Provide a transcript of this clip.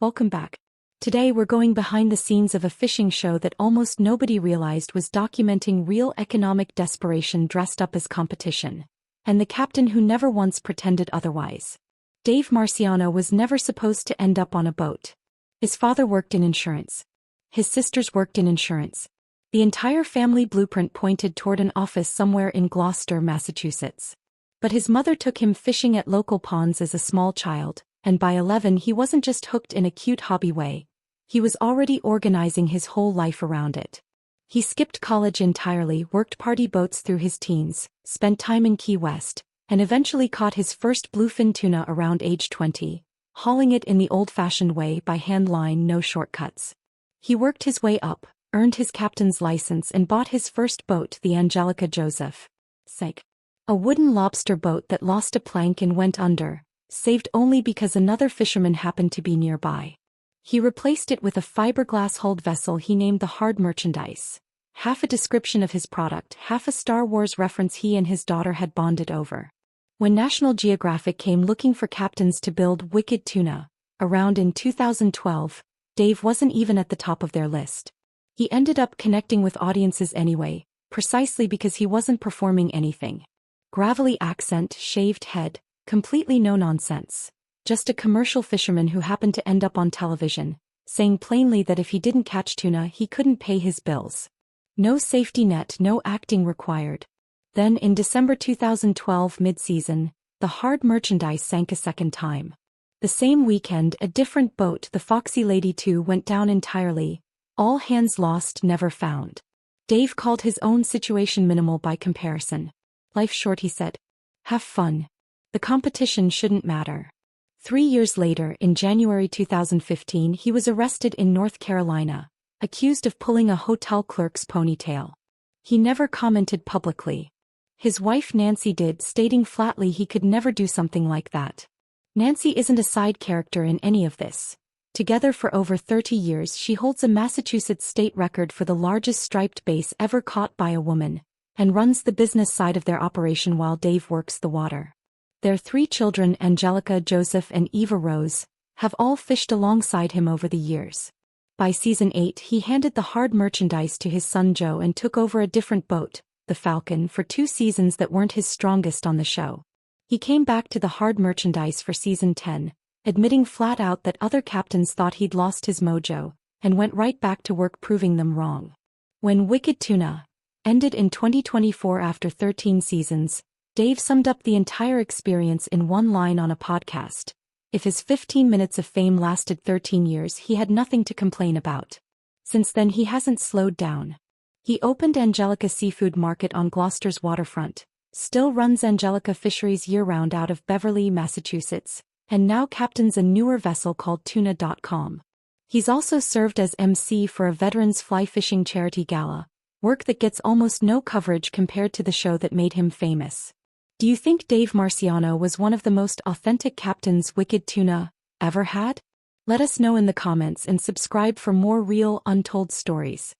Welcome back. Today we're going behind the scenes of a fishing show that almost nobody realized was documenting real economic desperation dressed up as competition. And the captain who never once pretended otherwise. Dave Marciano was never supposed to end up on a boat. His father worked in insurance. His sisters worked in insurance. The entire family blueprint pointed toward an office somewhere in Gloucester, Massachusetts. But his mother took him fishing at local ponds as a small child, and by 11 he wasn't just hooked in a cute hobby way. He was already organizing his whole life around it. He skipped college entirely, worked party boats through his teens, spent time in Key West, and eventually caught his first bluefin tuna around age 20, hauling it in the old-fashioned way by hand line, no shortcuts. He worked his way up, earned his captain's license and bought his first boat, the Angelica Joseph. Sank. A wooden lobster boat that lost a plank and went under, saved only because another fisherman happened to be nearby. He replaced it with a fiberglass-hulled vessel he named the Hard Merchandise. Half a description of his product, half a Star Wars reference he and his daughter had bonded over. When National Geographic came looking for captains to build Wicked Tuna, around in 2012, Dave wasn't even at the top of their list. He ended up connecting with audiences anyway, precisely because he wasn't performing anything. Gravelly accent, shaved head, completely no nonsense. Just a commercial fisherman who happened to end up on television, saying plainly that if he didn't catch tuna he couldn't pay his bills. No safety net, no acting required. Then in December 2012 mid-season, the Hard Merchandise sank a second time. The same weekend a different boat, the Foxy Lady 2, went down entirely. All hands lost, never found. Dave called his own situation minimal by comparison. Life's short, he said. Have fun. The competition shouldn't matter. 3 years later, in January 2015, he was arrested in North Carolina, accused of pulling a hotel clerk's ponytail. He never commented publicly. His wife Nancy did, stating flatly he could never do something like that. Nancy isn't a side character in any of this. Together for over 30 years, she holds a Massachusetts state record for the largest striped bass ever caught by a woman, and runs the business side of their operation while Dave works the water. Their 3 children, Angelica, Joseph and Eva Rose, have all fished alongside him over the years. By season 8 he handed the Hard Merchandise to his son Joe and took over a different boat, the Falcon, for 2 seasons that weren't his strongest on the show. He came back to the Hard Merchandise for season 10, admitting flat out that other captains thought he'd lost his mojo, and went right back to work proving them wrong. When Wicked Tuna ended in 2024 after 13 seasons, Dave summed up the entire experience in one line on a podcast. If his 15 minutes of fame lasted 13 years, he had nothing to complain about. Since then he hasn't slowed down. He opened Angelica Seafood Market on Gloucester's waterfront, still runs Angelica Fisheries year-round out of Beverly, Massachusetts, and now captains a newer vessel called Tuna.com. He's also served as MC for a veterans fly fishing charity gala, work that gets almost no coverage compared to the show that made him famous. Do you think Dave Marciano was one of the most authentic captains Wicked Tuna ever had? Let us know in the comments and subscribe for more real, untold stories.